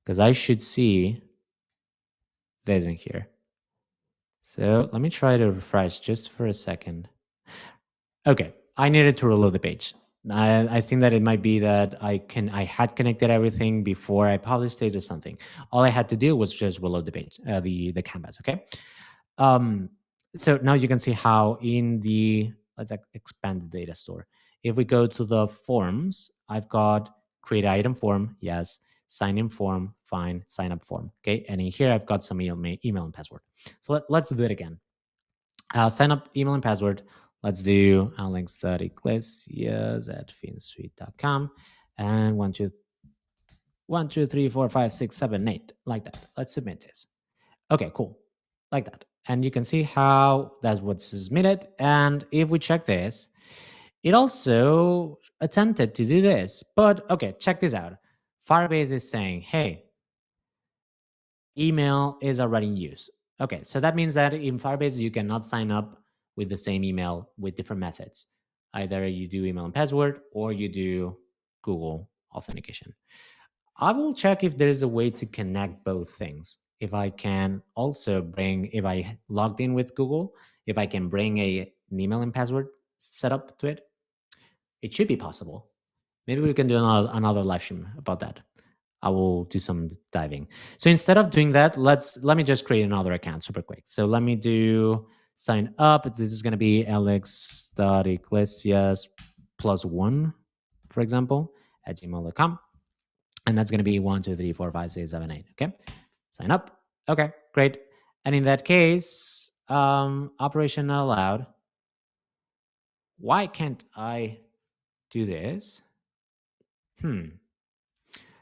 Because I should see this in here. So let me try to refresh just for a second. Okay, I needed to reload the page. I think that it might be that I had connected everything before I published it or something. All I had to do was just reload the page, the canvas. Okay. Um, so now you can see how in the let's expand the data store. If we go to the forms, I've got create item form, yes, sign in form, fine, sign up form. Okay, and in here I've got some email and password. So let's do it again. Sign up email and password. Let's do alex.iglesias@finsuite.com and 1, 2, 3, 4, 5, 6, 7, 8 like that. Let's submit this. Okay, cool. Like that. And you can see how that's what's submitted. And if we check this, it also attempted to do this. But okay, check this out. Firebase is saying, hey, email is already in use. Okay, so that means that in Firebase, you cannot sign up with the same email with different methods. Either you do email and password or you do Google authentication. I will check if there is a way to connect both things. If I can also bring, if I logged in with Google, if I can bring an email and password setup to it, it should be possible. Maybe we can do another live stream about that. I will do some diving. So instead of doing that, let me just create another account super quick. So let me do sign up. This is going to be alex.iglesias +1, for example, at gmail.com. And that's going to be 1, 2, 3, 4, 5, 6, 7, 8. Okay. Sign up. Okay, great. And in that case, operation not allowed. Why can't I do this?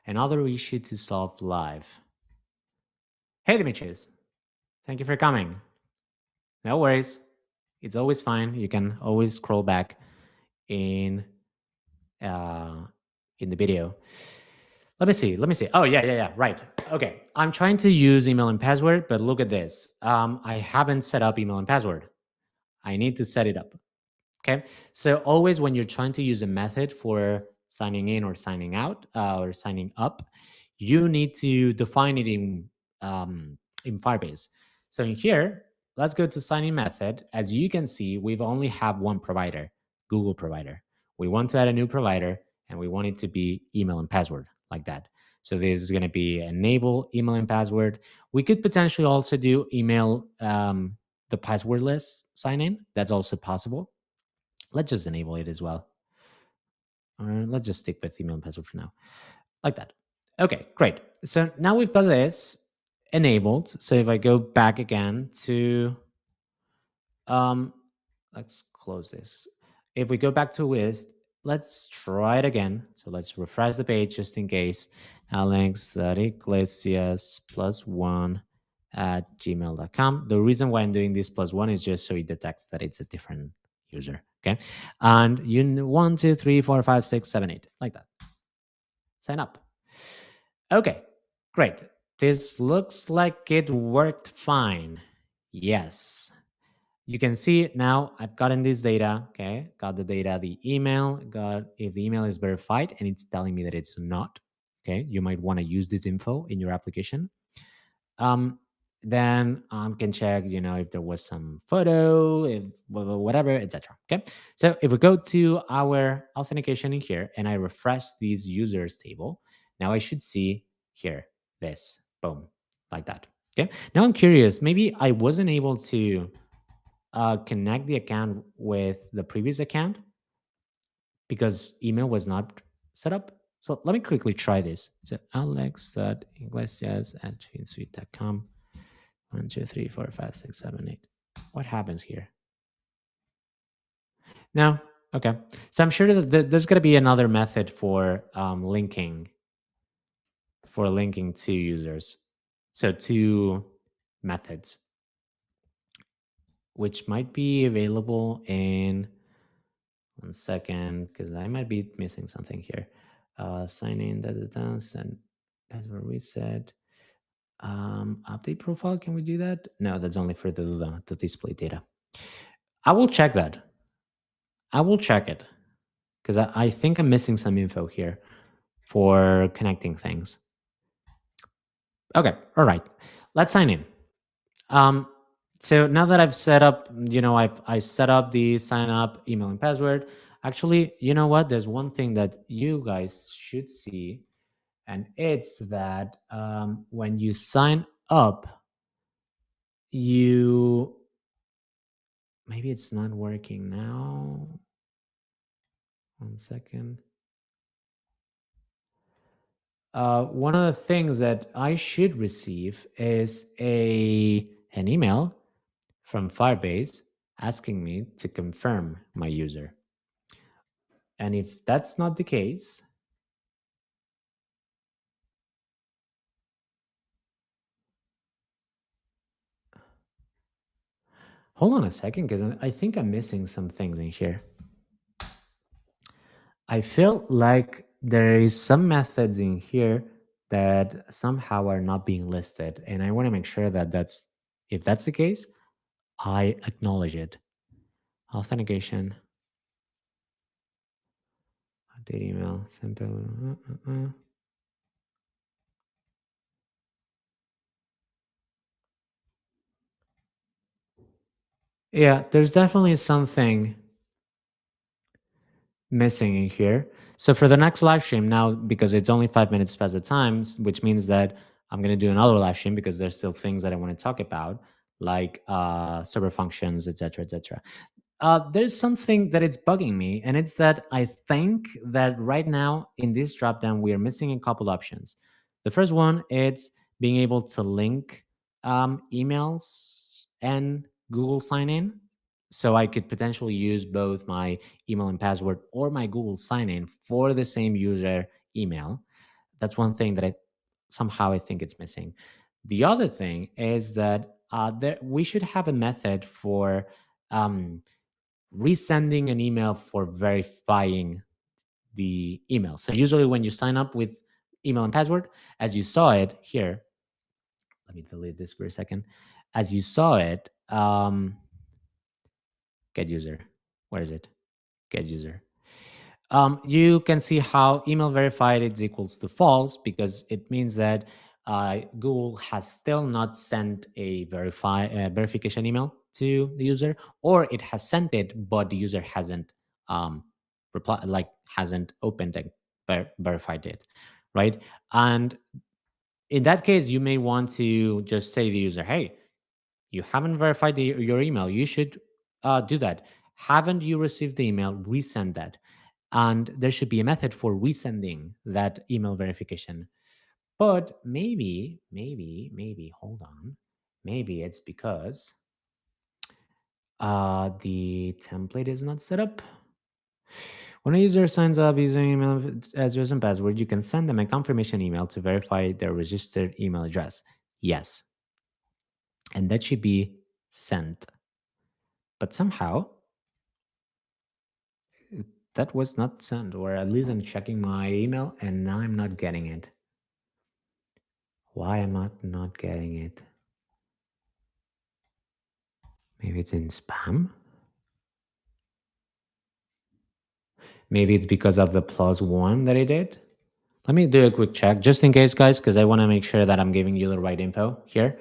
Another issue to solve live. Hey, Demetrius. Thank you for coming. No worries. It's always fine. You can always scroll back in the video. Let me see. Oh, yeah. Right. Okay. I'm trying to use email and password, but look at this. I haven't set up email and password. I need to set it up. Okay. So always when you're trying to use a method for signing in or signing out or signing up, you need to define it in Firebase. So in here, let's go to signing method. As you can see, we've only have one provider, Google provider. We want to add a new provider and we want it to be email and password like that. So this is going to be enable email and password. We could potentially also do email the passwordless sign in. That's also possible. Let's just enable it as well. Let's just stick with email and password for now, like that. Okay, great. So now we've got this enabled. So if I go back again to, um, let's close this. If we go back to Wized, let's try it again. So let's refresh the page just in case. Alex.iglesias plus one at gmail.com. The reason why I'm doing this plus one is just so it detects that it's a different user. Okay. And you 1, 2, 3, 4, 5, 6, 7, 8, like that. Sign up. Okay, great. This looks like it worked fine. Yes. You can see now I've gotten this data. Okay, got the data, the email, got if the email is verified and it's telling me that it's not. Okay, you might want to use this info in your application. um, then can check, if there was some photo, if whatever, etc. Okay, so if we go to our authentication in here and I refresh these users table, now I should see here this, boom, like that. Okay, now I'm curious, maybe I wasn't able to connect the account with the previous account because email was not set up. So let me quickly try this. So alex.iglesias@finsuite.com. 1, 2, 3, 4, 5, 6, 7, 8. What happens here? No. Okay. So I'm sure that there's going to be another method for linking to users. So two methods, which might be available in 1 second, because I might be missing something here. Sign in, send password reset. Update profile. Can we do that? No, that's only for the display data. I will check that. I will check it because I think I'm missing some info here for connecting things. Okay, all right. Let's sign in. Um, so now that I've set up, I set up the sign up email and password. Actually, you know what? There's one thing that you guys should see, and it's that when you sign up, you maybe it's not working now. 1 second. One of the things that I should receive is an email from Firebase asking me to confirm my user. And if that's not the case, hold on a second, because I think I'm missing some things in here. I feel like there is some methods in here that somehow are not being listed, and I want to make sure that if that's the case, I acknowledge it. Authentication, update email, simple. Yeah, there's definitely something missing in here. So for the next live stream now, because it's only 5 minutes past the time, which means that I'm going to do another live stream because there's still things that I want to talk about, like server functions, etc., etc. There's something that it's bugging me, and it's that I think that right now in this dropdown we are missing a couple options. The first one is being able to link emails and Google sign in, so I could potentially use both my email and password or my Google sign in for the same user email. That's one thing that I think it's missing. The other thing is that we should have a method for um, resending an email for verifying the email. So usually when you sign up with email and password, as you saw it here, let me delete this for a second. As you saw it, get user. Where is it? Get user. You can see how email verified is equals to false because it means that Google has still not sent a verification email to the user, or it has sent it, but the user hasn't hasn't opened and verified it, right? And in that case, you may want to just say to the user, "Hey, You haven't verified your email. You should do that. Haven't you received the email? Resend that. And there should be a method for resending that email verification. But maybe, hold on. Maybe it's because the template is not set up. When a user signs up using email address and password, you can send them a confirmation email to verify their registered email address. Yes. And that should be sent. But somehow that was not sent, or at least I'm checking my email and now I'm not getting it. Why am I not getting it? Maybe it's in spam? Maybe it's because of the +1 that I did. Let me do a quick check just in case, guys, because I want to make sure that I'm giving you the right info here.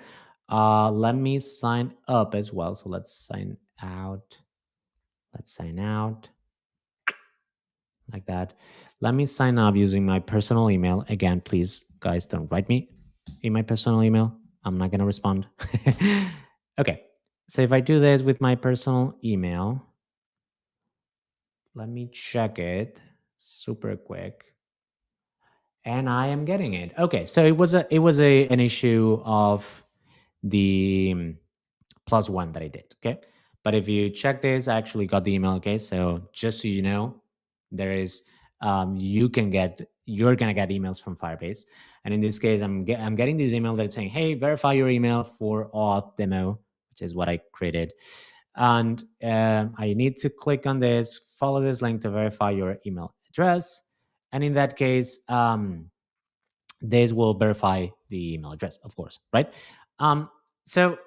Let me sign up as well. So let's sign out. Let's sign out like that. Let me sign up using my personal email. Again, please, guys, don't write me in my personal email. I'm not going to respond. Okay. So if I do this with my personal email, let me check it super quick. And I am getting it. Okay, so it was an issue of the +1 that I did. Okay, but if you check this, I actually got the email. Okay, so just so you know, there is you're gonna get emails from Firebase, and in this case, I'm getting this email that's saying, "Hey, verify your email for auth demo," which is what I created, and I need to click on this, follow this link to verify your email address, and in that case, this will verify the email address, of course, right? So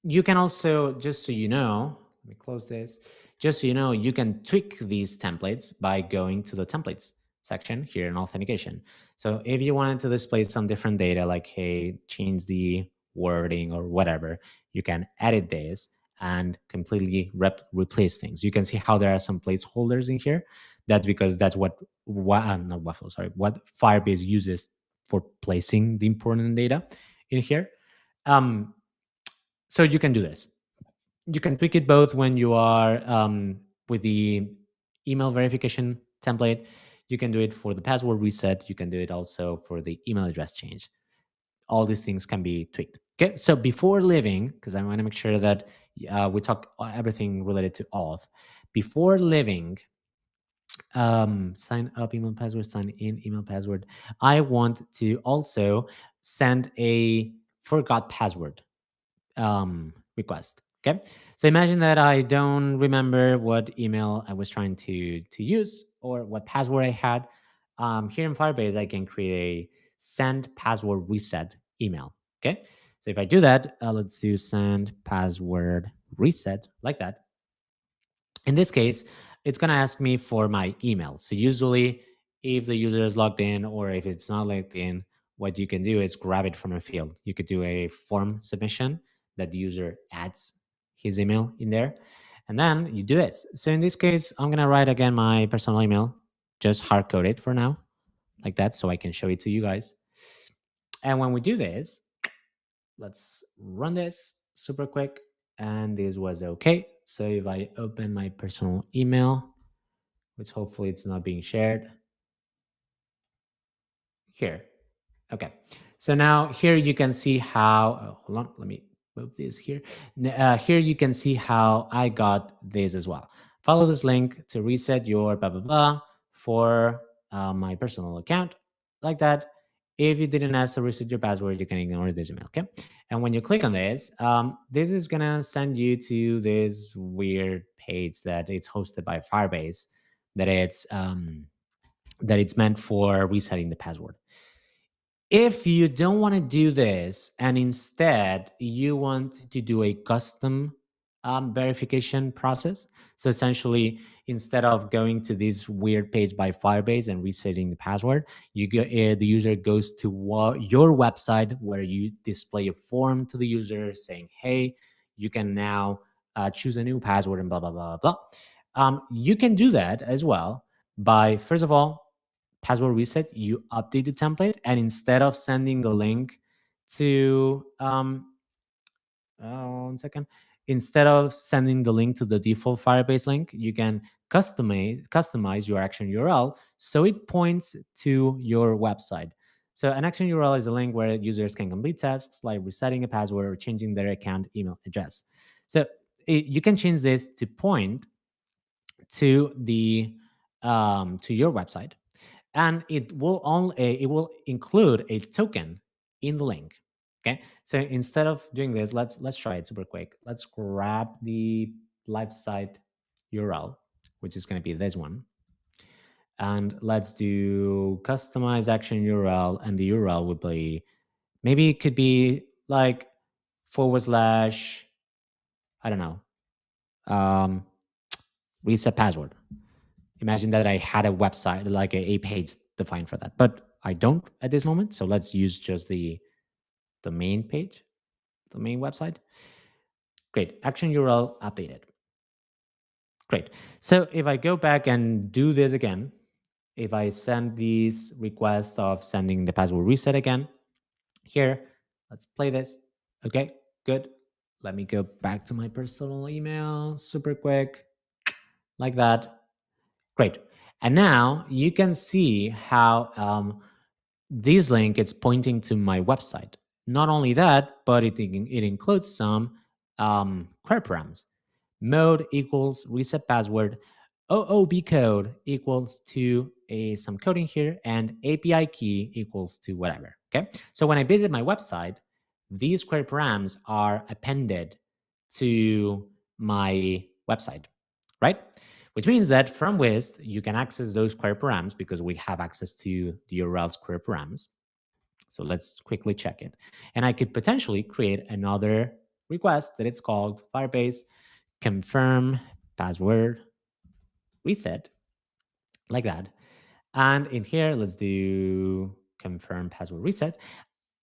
you can also, just so you know, let me close this. Just so you know, you can tweak these templates by going to the templates section here in authentication. So if you wanted to display some different data, like, hey, change the wording or whatever, you can edit this and completely replace things. You can see how there are some placeholders in here. That's because that's not Waffle, sorry, what Firebase uses for placing the important data in here. Um, so you can do this. You can tweak it both when you are with the email verification template. You can do it for the password reset. You can do it also for the email address change. All these things can be tweaked. Okay, so before leaving, because I want to make sure that we talk everything related to auth. Before leaving, sign up email password, sign in email password. I want to also send a forgot password request. Okay, so imagine that I don't remember what email I was trying to use or what password I had. Here in Firebase, I can create a send password reset email. Okay, so if I do that, let's do send password reset like that. In this case, it's going to ask me for my email. So usually, if the user is logged in or if it's not logged in, what you can do is grab it from a field. You could do a form submission that the user adds his email in there, and then you do this. So in this case, I'm going to write again my personal email, just hard code it for now, like that, so I can show it to you guys. And when we do this, let's run this super quick. And this was okay. So if I open my personal email, which hopefully it's not being shared here. Okay. So now here you can see how, hold on, let me move this here. Here you can see how I got this as well. Follow this link to reset your blah, blah, blah for my personal account like that. If you didn't ask to reset your password, you can ignore this email, okay? And when you click on this, this is gonna send you to this weird page that it's hosted by Firebase, that it's meant for resetting the password. If you don't want to do this and instead you want to do a custom verification process, so essentially instead of going to this weird page by Firebase and resetting the password, the user goes to your website where you display a form to the user saying, "Hey, you can now choose a new password," and blah blah blah blah. You can do that as well by, first of all, password reset, you update the template, and instead of sending the link to one second. Instead of sending the link to the default Firebase link, you can customize your action URL so it points to your website. So an action URL is a link where users can complete tasks like resetting a password or changing their account email address. So you can change this to point to the to your website, and it will include a token in the link. Okay, so instead of doing this, let's try it super quick. Let's grab the live site URL, which is going to be this one, and let's do customize action URL, and the URL would be, maybe it could be like forward slash, I don't know, um, reset password. Imagine that I had a website, like a page defined for that, but I don't at this moment. So let's use just the main page, the main website. Great. Action URL updated. Great. So if I go back and do this again, if I send these requests of sending the password reset again, here, let's play this. Okay, good. Let me go back to my personal email super quick, like that. Great. And now you can see how this link is pointing to my website. Not only that, but it includes some query params. Mode equals reset password. OOB code equals to some coding here, and API key equals to whatever. Okay. So when I visit my website, these query params are appended to my website, right? Which means that from Wized, you can access those query params because we have access to the URL's query params. So let's quickly check it. And I could potentially create another request that it's called Firebase confirm password reset, like that. And in here, let's do confirm password reset.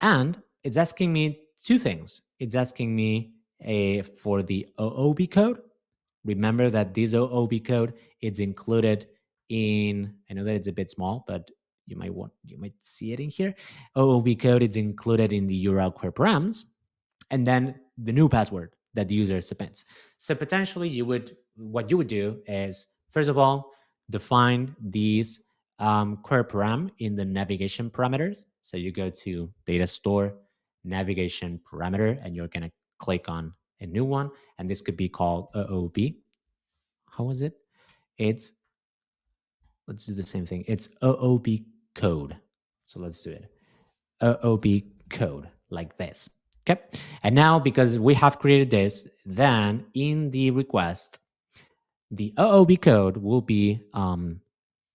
And it's asking me two things. It's asking me for the OOB code. Remember that this OOB code is included in, I know that it's a bit small, but you might see it in here. OOB code is included in the URL query params, and then the new password that the user submits. So potentially what you would do is, first of all, define these query param in the navigation parameters. So you go to data store, navigation parameter, and you're going to click on a new one. And this could be called OOB. How was it? Let's do the same thing. It's OOB code. So let's do it. OOB code, like this. Okay. And now, because we have created this, then in the request, the OOB code will be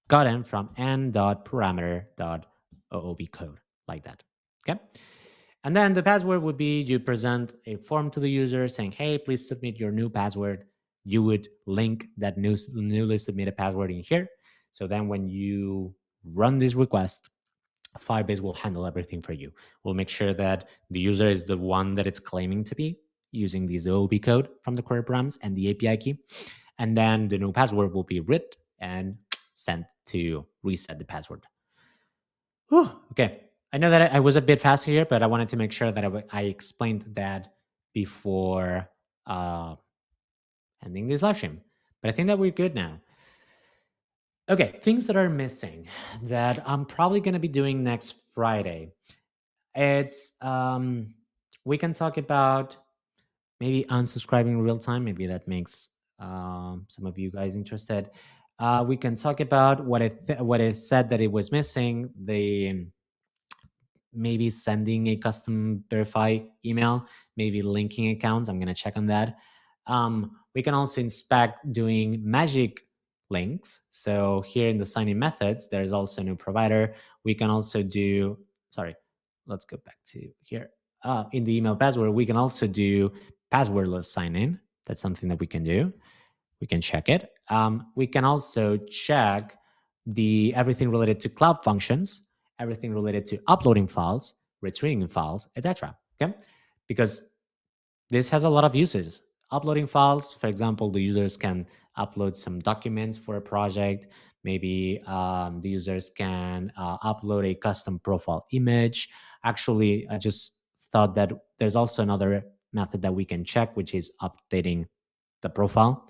gotten from n.parameter.oobcode, like that. Okay. And then the password would be, you present a form to the user saying, hey, please submit your new password. You would link that newly submitted password in here. So then when you run this request, Firebase will handle everything for you. We'll make sure that the user is the one that it's claiming to be using this OOB code from the query params and the API key. And then the new password will be read and sent to reset the password. Whew, okay. I know that I was a bit fast here, but I wanted to make sure that I explained that before ending this live stream. But I think that we're good now. Okay, things that are missing that I'm probably going to be doing next Friday. It's we can talk about maybe unsubscribing real time. Maybe that makes some of you guys interested. We can talk about what it said that it was missing. The maybe sending a custom verify email, maybe linking accounts. I'm gonna check on that. We can also inspect doing magic links. So here in the signing methods, there's also a new provider. We can also do, sorry, let's go back to here. In the email password, we can also do passwordless sign in. That's something that we can do. We can check it. We can also check the everything related to cloud functions, everything related to uploading files, retrieving files, etc. Okay, because this has a lot of uses. Uploading files, for example, the users can upload some documents for a project. Maybe the users can upload a custom profile image. Actually, I just thought that there's also another method that we can check, which is updating the profile.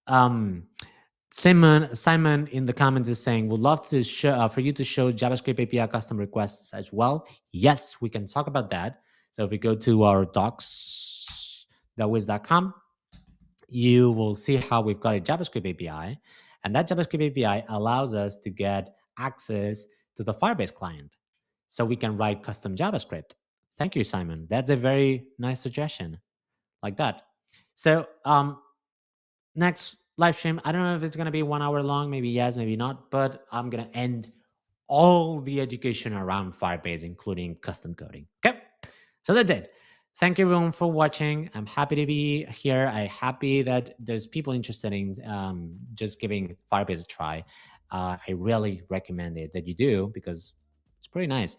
Um, Simon in the comments is saying, "Would love to show for you to show JavaScript API custom requests as well." Yes, we can talk about that. So if we go to our docs.wiz.com, you will see how we've got a JavaScript API, and that JavaScript API allows us to get access to the Firebase client, so we can write custom JavaScript. Thank you, Simon. That's a very nice suggestion, like that. So next live stream, I don't know if it's going to be 1 hour long, maybe yes, maybe not, but I'm going to end all the education around Firebase, including custom coding. Okay, so that's it. Thank you everyone for watching. I'm happy to be here. I'm happy that there's people interested in just giving Firebase a try. I really recommend it that you do, because it's pretty nice.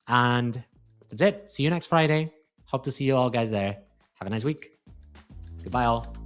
And that's it. See you next Friday. Hope to see you all guys there. Have a nice week. Goodbye all.